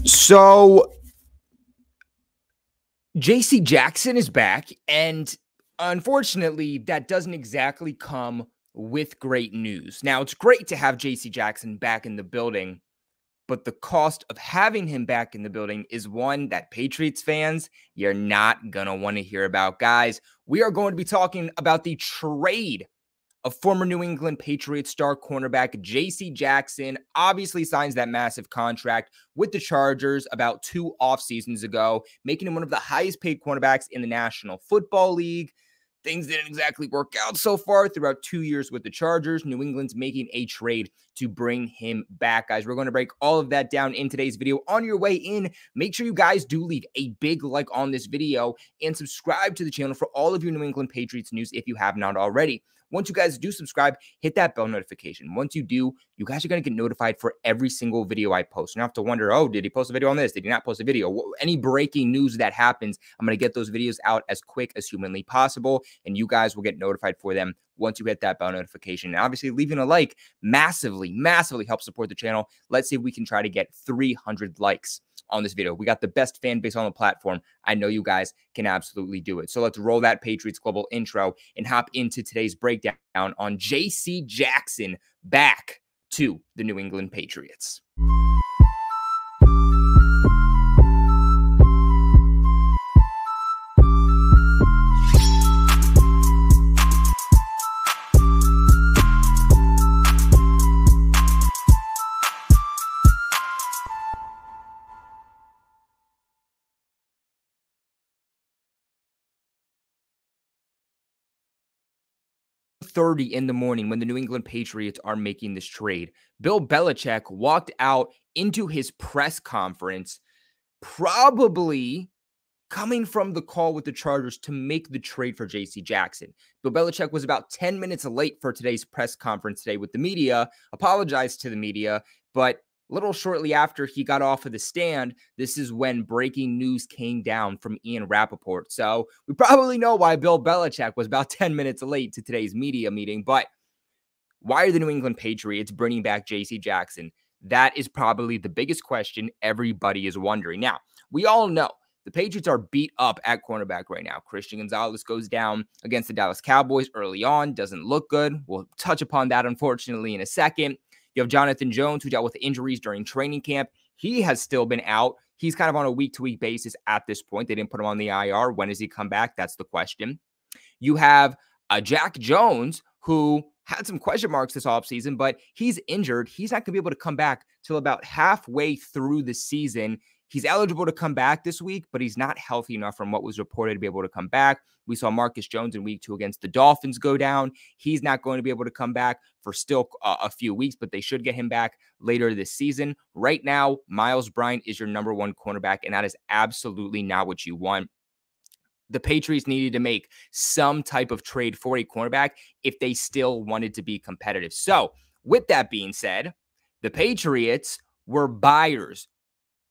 So JC Jackson is back, and unfortunately, that doesn't exactly come with great news. Now, it's great to have JC Jackson back in the building, but the cost of having him back in the building is one that Patriots fans, you're not going to want to hear about. Guys, we are going to be talking about the trade of former New England Patriots star cornerback JC Jackson. Obviously signs that massive contract with the Chargers about 2 off seasons ago, making him one of the highest paid cornerbacks in the National Football League. Things didn't exactly work out so far throughout 2 years with the Chargers. New England's making a trade to bring him back. Guys, we're going to break all of that down in today's video. On your way in, make sure you guys do leave a big like on this video and subscribe to the channel for all of your New England Patriots news if you have not already. Once you guys do subscribe, hit that bell notification. Once you do, you guys are going to get notified for every single video I post. You don't have to wonder, oh, did he post a video on this? Did he not post a video? Any breaking news that happens, I'm going to get those videos out as quick as humanly possible, and you guys will get notified for them once you hit that bell notification. And obviously, leaving a like massively helps support the channel. Let's see if we can try to get 300 likes on this video. We got the best fan base on the platform. I know you guys can absolutely do it. So let's roll that Patriots Global intro and hop into today's breakdown on JC Jackson back to the New England Patriots. 30 in the morning when the New England Patriots are making this trade. Bill Belichick walked out into his press conference, probably coming from the call with the Chargers to make the trade for JC Jackson. Bill Belichick was about 10 minutes late for today's press conference today with the media, apologized to the media, but little shortly after he got off of the stand, this is when breaking news came down from Ian Rappaport. So we probably know why Bill Belichick was about 10 minutes late to today's media meeting. But why are the New England Patriots bringing back JC Jackson? That is probably the biggest question everybody is wondering. Now, we all know the Patriots are beat up at cornerback right now. Christian Gonzalez goes down against the Dallas Cowboys early on. Doesn't look good. We'll touch upon that, unfortunately, in a second. You have Jonathan Jones, who dealt with injuries during training camp. He has still been out. He's kind of on a week-to-week basis at this point. They didn't put him on the IR. When does he come back? That's the question. You have Jack Jones, who had some question marks this offseason, but he's injured. He's not going to be able to come back till about halfway through the season. He's eligible to come back this week, but he's not healthy enough from what was reported to be able to come back. We saw Marcus Jones in week 2 against the Dolphins go down. He's not going to be able to come back for still a few weeks, but they should get him back later this season. Right now, Miles Bryant is your number 1 cornerback, and that is absolutely not what you want. The Patriots needed to make some type of trade for a cornerback if they still wanted to be competitive. So with that being said, the Patriots were buyers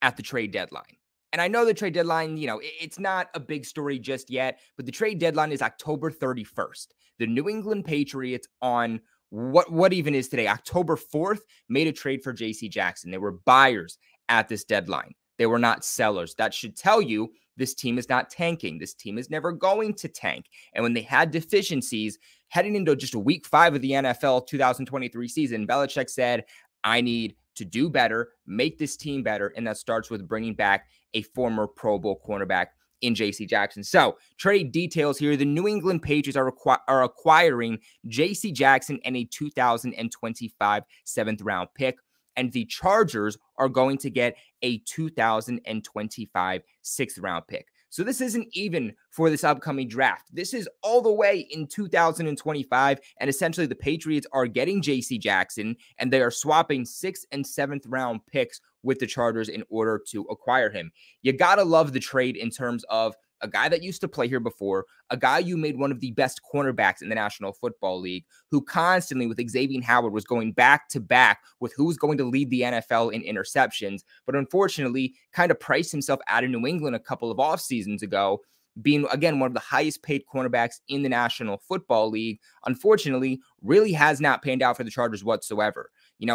at the trade deadline. And I know the trade deadline, it's not a big story just yet, but the trade deadline is October 31st. The New England Patriots on what even is today, October 4th, made a trade for JC Jackson. They were buyers at this deadline. They were not sellers. That should tell you this team is not tanking. This team is never going to tank. And when they had deficiencies heading into just week 5 of the NFL 2023 season, Belichick said, I need to do better, make this team better, and that starts with bringing back a former Pro Bowl cornerback in JC Jackson. So, trade details here. The New England Patriots are acquiring JC Jackson and a 2025 7th-round pick, and the Chargers are going to get a 2025 6th-round pick. So this isn't even for this upcoming draft. This is all the way in 2025, and essentially the Patriots are getting JC Jackson, and they are swapping 6th and 7th round picks with the Chargers in order to acquire him. You gotta love the trade in terms of a guy that used to play here before, a guy you made one of the best cornerbacks in the National Football League, who constantly with Xavier Howard was going back to back with who's going to lead the NFL in interceptions, but unfortunately kind of priced himself out of New England a couple of off seasons ago. being, again, one of the highest paid cornerbacks in the National Football League, unfortunately, really has not panned out for the Chargers whatsoever.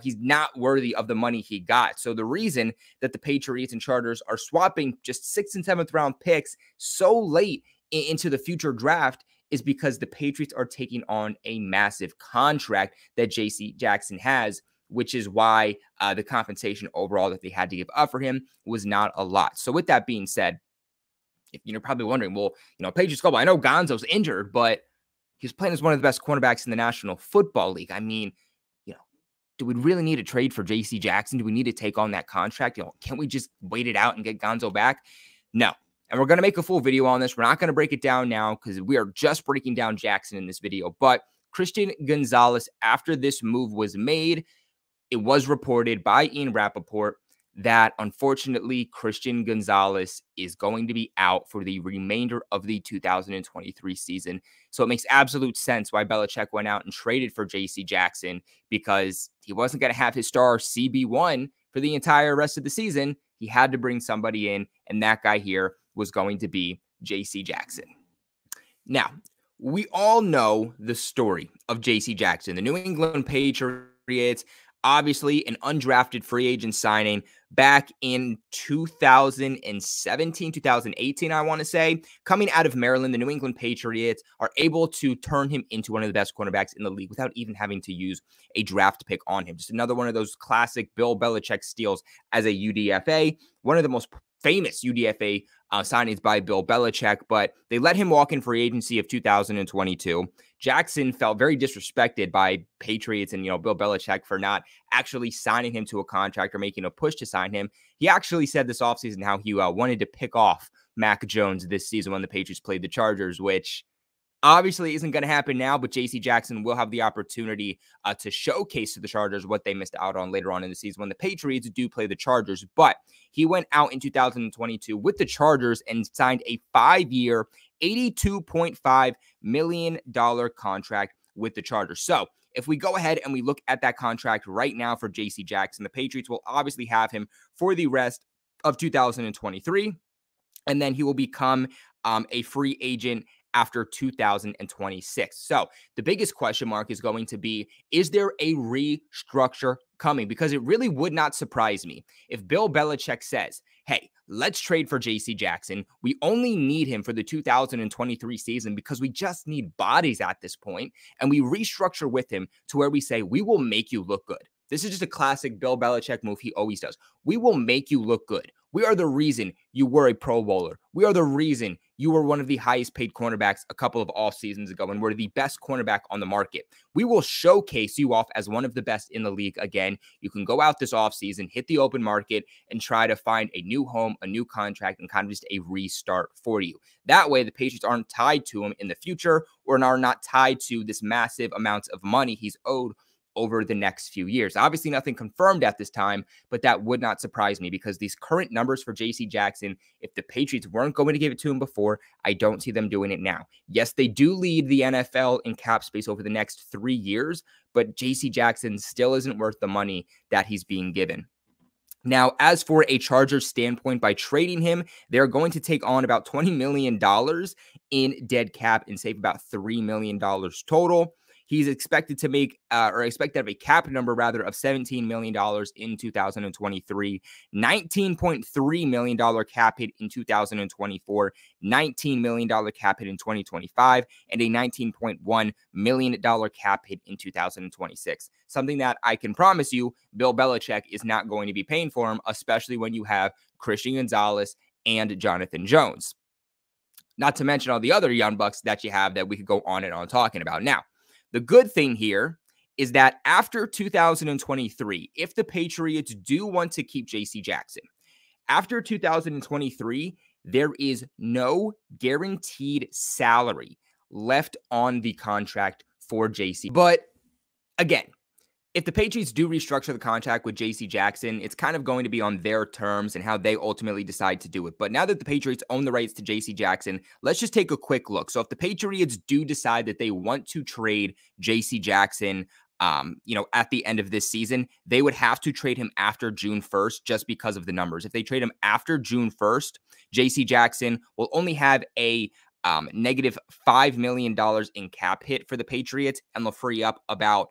He's not worthy of the money he got. So the reason that the Patriots and Chargers are swapping just 6th and 7th round picks so late into the future draft is because the Patriots are taking on a massive contract that J.C. Jackson has, which is why the compensation overall that they had to give up for him was not a lot. So with that being said, if you're probably wondering, well, Patriots Global, I know Gonzo's injured, but he's playing as one of the best cornerbacks in the National Football League. I mean, do we really need to trade for J.C. Jackson? Do we need to take on that contract? Can't we just wait it out and get Gonzo back? No. And we're going to make a full video on this. We're not going to break it down now because we are just breaking down Jackson in this video. But Christian Gonzalez, after this move was made, it was reported by Ian Rappaport that unfortunately Christian Gonzalez is going to be out for the remainder of the 2023 season. So it makes absolute sense why Belichick went out and traded for J.C. Jackson, because he wasn't going to have his star CB1 for the entire rest of the season. He had to bring somebody in, and that guy here was going to be J.C. Jackson. Now, we all know the story of J.C. Jackson, the New England Patriots, obviously an undrafted free agent signing back in 2017, 2018, I want to say. Coming out of Maryland, the New England Patriots are able to turn him into one of the best cornerbacks in the league without even having to use a draft pick on him. Just another one of those classic Bill Belichick steals as a UDFA, one of the most famous UDFA signings by Bill Belichick, but they let him walk in free agency of 2022. Jackson felt very disrespected by Patriots and, Bill Belichick for not actually signing him to a contract or making a push to sign him. He actually said this offseason how he wanted to pick off Mac Jones this season when the Patriots played the Chargers, which obviously isn't going to happen now, but J.C. Jackson will have the opportunity to showcase to the Chargers what they missed out on later on in the season when the Patriots do play the Chargers. But he went out in 2022 with the Chargers and signed a 5-year, $82.5 million contract with the Chargers. So if we go ahead and we look at that contract right now for J.C. Jackson, the Patriots will obviously have him for the rest of 2023, and then he will become a free agent after 2026. So the biggest question mark is going to be, is there a restructure coming? Because it really would not surprise me if Bill Belichick says, hey, let's trade for J.C. Jackson. We only need him for the 2023 season because we just need bodies at this point, and we restructure with him to where we say, we will make you look good. This is just a classic Bill Belichick move he always does. We will make you look good. We are the reason you were a Pro Bowler. We are the reason you were one of the highest paid cornerbacks a couple of off seasons ago and were the best cornerback on the market. We will showcase you off as one of the best in the league again. You can go out this offseason, hit the open market, and try to find a new home, a new contract, and kind of just a restart for you. That way, the Patriots aren't tied to him in the future or are not tied to this massive amount of money he's owed over the next few years. Obviously, nothing confirmed at this time, but that would not surprise me because these current numbers for J.C. Jackson, if the Patriots weren't going to give it to him before, I don't see them doing it now. Yes, they do lead the NFL in cap space over the next 3 years, but J.C. Jackson still isn't worth the money that he's being given. Now, as for a Chargers standpoint, by trading him, they're going to take on about $20 million in dead cap and save about $3 million total. He's expected to make, expected to have a cap number rather of $17 million in 2023, $19.3 million cap hit in 2024, $19 million cap hit in 2025, and a $19.1 million cap hit in 2026. Something that I can promise you, Bill Belichick is not going to be paying for him, especially when you have Christian Gonzalez and Jonathan Jones. Not to mention all the other young bucks that you have that we could go on and on talking about. Now, the good thing here is that after 2023, if the Patriots do want to keep J.C. Jackson, after 2023, there is no guaranteed salary left on the contract for J.C. But again, if the Patriots do restructure the contract with J.C. Jackson, it's kind of going to be on their terms and how they ultimately decide to do it. But now that the Patriots own the rights to J.C. Jackson, let's just take a quick look. So if the Patriots do decide that they want to trade J.C. Jackson at the end of this season, they would have to trade him after June 1st just because of the numbers. If they trade him after June 1st, J.C. Jackson will only have a negative $5 million in cap hit for the Patriots, and they'll free up about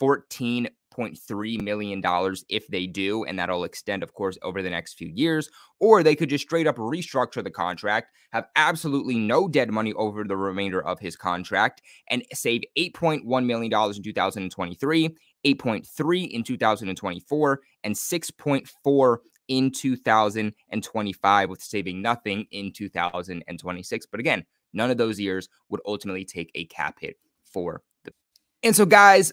$14.3 million if they do, and that'll extend, of course, over the next few years. Or they could just straight up restructure the contract, have absolutely no dead money over the remainder of his contract, and save $8.1 million in 2023, 8.3 in 2024, and 6.4 in 2025, with saving nothing in 2026. But again, none of those years would ultimately take a cap hit for the. And so, guys,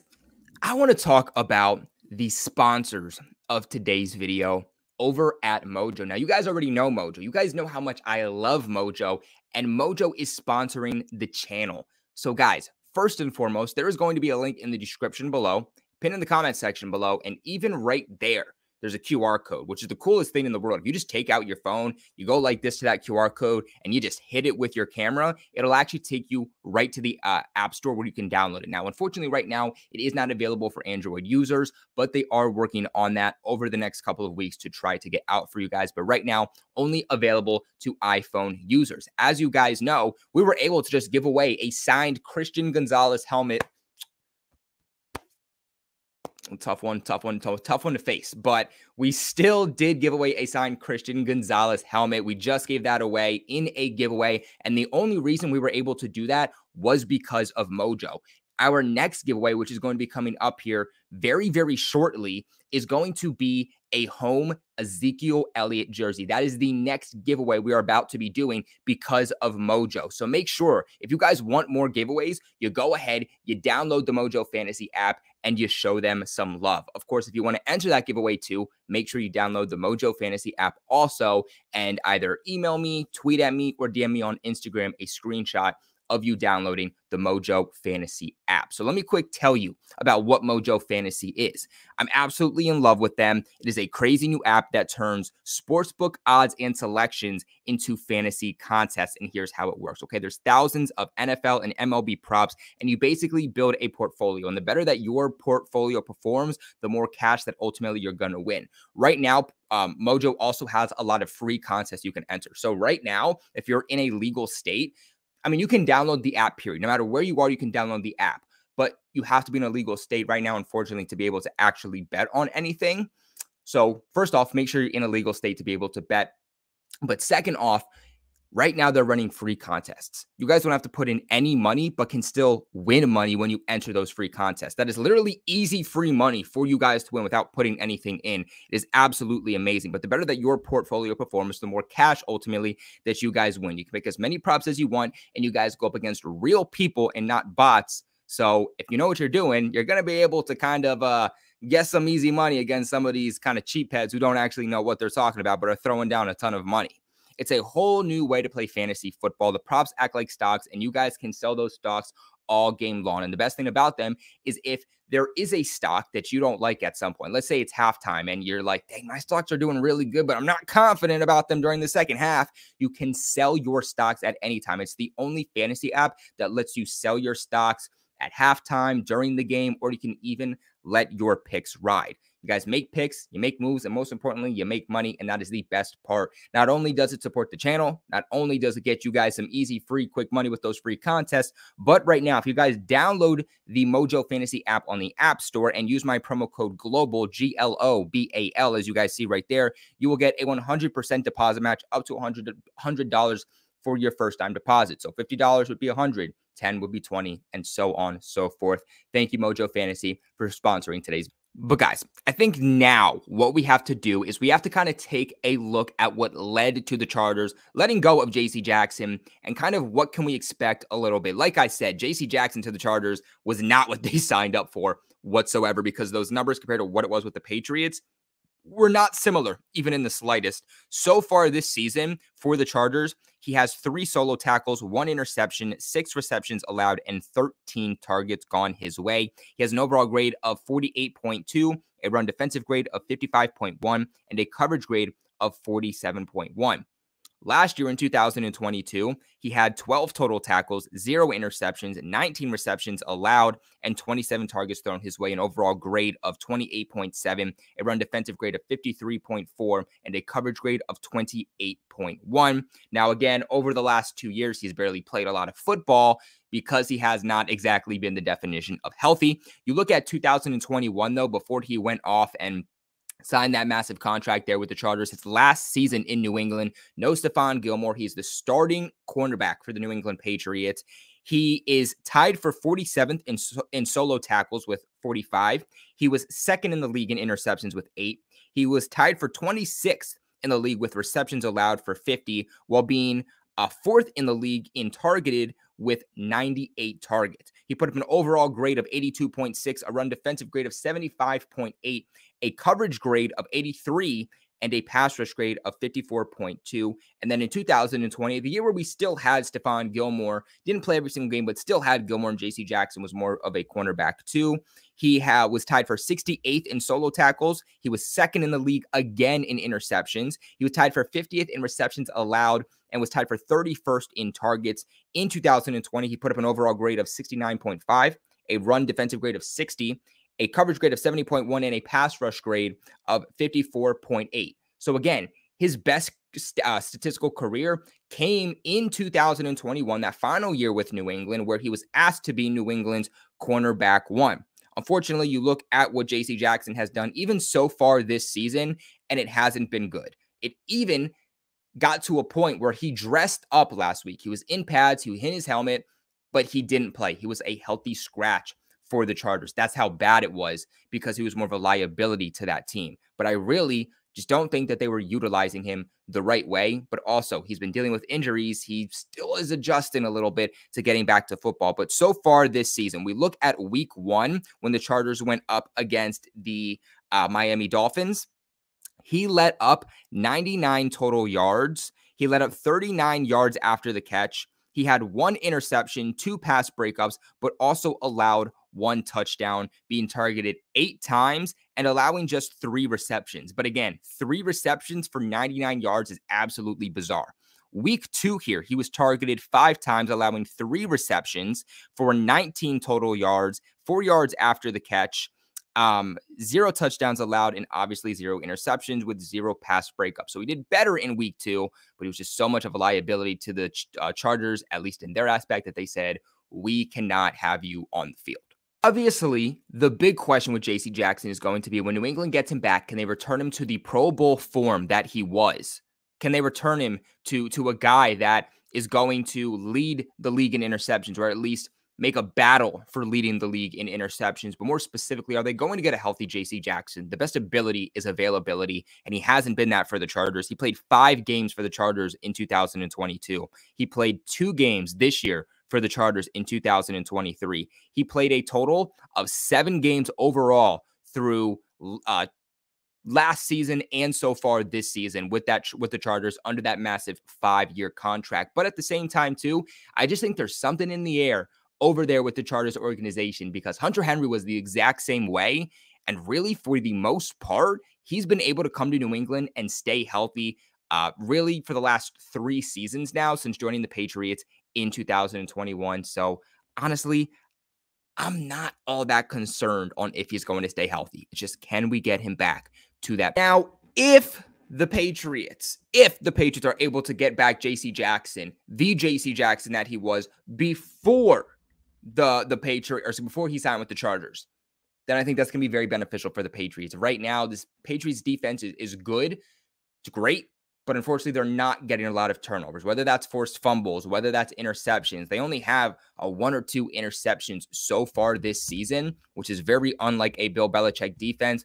I want to talk about the sponsors of today's video over at Mojo. Now, you guys already know Mojo. You guys know how much I love Mojo, and Mojo is sponsoring the channel. So, guys, first and foremost, there is going to be a link in the description below, pinned in the comment section below, and even right there, there's a QR code, which is the coolest thing in the world. If you just take out your phone, you go like this to that QR code, and you just hit it with your camera, it'll actually take you right to the App Store where you can download it. Now, unfortunately, right now, it is not available for Android users, but they are working on that over the next couple of weeks to try to get out for you guys. But right now, only available to iPhone users. As you guys know, we were able to just give away a signed Christian Gonzalez helmet. Tough one to face, but we still did give away a signed Christian Gonzalez helmet. We just gave that away in a giveaway, and the only reason we were able to do that was because of Mojo. Our next giveaway, which is going to be coming up here very, very shortly, is going to be a home Ezekiel Elliott jersey. That is the next giveaway we are about to be doing because of Mojo. So make sure, if you guys want more giveaways, you go ahead, you download the Mojo Fantasy app, and you show them some love. Of course, if you want to enter that giveaway too, make sure you download the Mojo Fantasy app also, and either email me, tweet at me, or DM me on Instagram a screenshot of you downloading the Mojo Fantasy app. So let me quick tell you about what Mojo Fantasy is. I'm absolutely in love with them. It is a crazy new app that turns sportsbook odds and selections into fantasy contests. And here's how it works. Okay, there's thousands of NFL and MLB props, and you basically build a portfolio. And the better that your portfolio performs, the more cash that ultimately you're going to win. Right now, Mojo also has a lot of free contests you can enter. So right now, if you're in a legal state, I mean, you can download the app, period. No matter where you are, you can download the app. But you have to be in a legal state right now, unfortunately, to be able to actually bet on anything. So first off, make sure you're in a legal state to be able to bet. But second off, right now, they're running free contests. You guys don't have to put in any money, but can still win money when you enter those free contests. That is literally easy free money for you guys to win without putting anything in. It is absolutely amazing. But the better that your portfolio performs, the more cash ultimately that you guys win. You can pick as many props as you want, and you guys go up against real people and not bots. So if you know what you're doing, you're going to be able to kind of get some easy money against some of these kind of cheap heads who don't actually know what they're talking about, but are throwing down a ton of money. It's a whole new way to play fantasy football. The props act like stocks, and you guys can sell those stocks all game long. And the best thing about them is if there is a stock that you don't like at some point, let's say it's halftime and you're like, dang, my stocks are doing really good, but I'm not confident about them during the second half, you can sell your stocks at any time. It's the only fantasy app that lets you sell your stocks at halftime, during the game, or you can even let your picks ride. You guys make picks, you make moves, and most importantly, you make money, and that is the best part. Not only does it support the channel, not only does it get you guys some easy, free, quick money with those free contests, but right now, if you guys download the Mojo Fantasy app on the App Store and use my promo code GLOBAL, GLOBAL, as you guys see right there, you will get a 100% deposit match up to $100 for your first time deposit. So $50 would be $100, 10 would be 20, and so on and so forth. Thank you, Mojo Fantasy, for sponsoring today's. But guys, I think now what we have to do is we have to kind of take a look at what led to the Chargers letting go of J.C. Jackson and kind of what can we expect a little bit. Like I said, J.C. Jackson to the Chargers was not what they signed up for whatsoever, because those numbers compared to what it was with the Patriots were not similar, even in the slightest. So far this season for the Chargers, he has 3 solo tackles, 1 interception, 6 receptions allowed, and 13 targets gone his way. He has an overall grade of 48.2, a run defensive grade of 55.1, and a coverage grade of 47.1. Last year in 2022, he had 12 total tackles, 0 interceptions, 19 receptions allowed, and 27 targets thrown his way, an overall grade of 28.7, a run defensive grade of 53.4, and a coverage grade of 28.1. Now, again, over the last 2 years, he's barely played a lot of football because he has not exactly been the definition of healthy. You look at 2021, though, before he went off and signed that massive contract there with the Chargers. His last season in New England, no Stephon Gilmore. He's the starting cornerback for the New England Patriots. He is tied for 47th in solo tackles with 45. He was second in the league in interceptions with 8. He was tied for 26th in the league with receptions allowed for 50, while being fourth in the league in targeted with 98 targets. He put up an overall grade of 82.6, a run defensive grade of 75.8, a coverage grade of 83, and a pass rush grade of 54.2. And then in 2020, the year where we still had Stephon Gilmore, didn't play every single game, but still had Gilmore, and J.C. Jackson was more of a cornerback too. He was tied for 68th in solo tackles. He was second in the league again in interceptions. He was tied for 50th in receptions allowed and was tied for 31st in targets. In 2020, he put up an overall grade of 69.5, a run defensive grade of 60, a coverage grade of 70.1, and a pass rush grade of 54.8. So again, his best statistical career came in 2021, that final year with New England, where he was asked to be New England's cornerback 1. Unfortunately, you look at what J.C. Jackson has done even so far this season, and it hasn't been good. It even got to a point where he dressed up last week. He was in pads, he was in his helmet, but he didn't play. He was a healthy scratch for the Chargers. That's how bad it was, because he was more of a liability to that team. But I really just don't think that they were utilizing him the right way. But also, he's been dealing with injuries. He still is adjusting a little bit to getting back to football. But so far this season, we look at week 1 when the Chargers went up against the Miami Dolphins. He let up 99 total yards. He let up 39 yards after the catch. He had 1 interception, 2 pass breakups, but also allowed 1 touchdown, being targeted 8 times and allowing just 3 receptions. But again, 3 receptions for 99 yards is absolutely bizarre. Week 2 here, he was targeted 5 times, allowing 3 receptions for 19 total yards, 4 yards after the catch. 0 touchdowns allowed, and obviously 0 interceptions with 0 pass breakups. So he did better in week 2, but he was just so much of a liability to the Chargers, at least in their aspect, that they said, we cannot have you on the field. Obviously, the big question with J.C. Jackson is going to be, when New England gets him back, can they return him to the Pro Bowl form that he was? Can they return him to a guy that is going to lead the league in interceptions, or at least make a battle for leading the league in interceptions? But more specifically, are they going to get a healthy J.C. Jackson? The best ability is availability, and he hasn't been that for the Chargers. He played 5 games for the Chargers in 2022. He played 2 games this year for the Chargers in 2023. He played a total of 7 games overall through last season and so far this season with the Chargers under that massive 5-year contract. But at the same time, too, I just think there's something in the air over there with the Chargers organization, because Hunter Henry was the exact same way. And really, for the most part, he's been able to come to New England and stay healthy really for the last 3 seasons now since joining the Patriots in 2021. So honestly, I'm not all that concerned on if he's going to stay healthy. It's just, can we get him back to that? Now, if the Patriots are able to get back J.C. Jackson, the J.C. Jackson that he was before the Patriots, or before he signed with the Chargers, then I think that's going to be very beneficial for the Patriots. Right now, this Patriots defense is good. It's great. But unfortunately, they're not getting a lot of turnovers, whether that's forced fumbles, whether that's interceptions. They only have 1 or 2 interceptions so far this season, which is very unlike a Bill Belichick defense.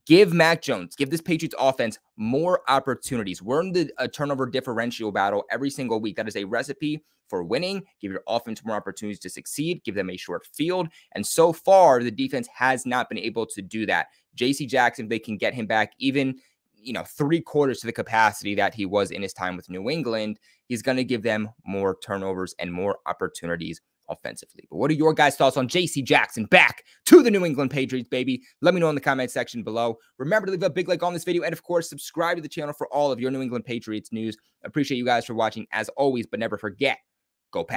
Give Mac Jones, give this Patriots offense more opportunities. We're in the turnover differential battle every single week. That is a recipe for winning. Give your offense more opportunities to succeed. Give them a short field. And so far, the defense has not been able to do that. J.C. Jackson, if they can get him back even 3/4 to the capacity that he was in his time with New England, he's going to give them more turnovers and more opportunities offensively. But what are your guys' thoughts on J.C. Jackson back to the New England Patriots, baby? Let me know in the comment section below. Remember to leave a big like on this video, and of course, subscribe to the channel for all of your New England Patriots news. Appreciate you guys for watching as always, but never forget, go Pats.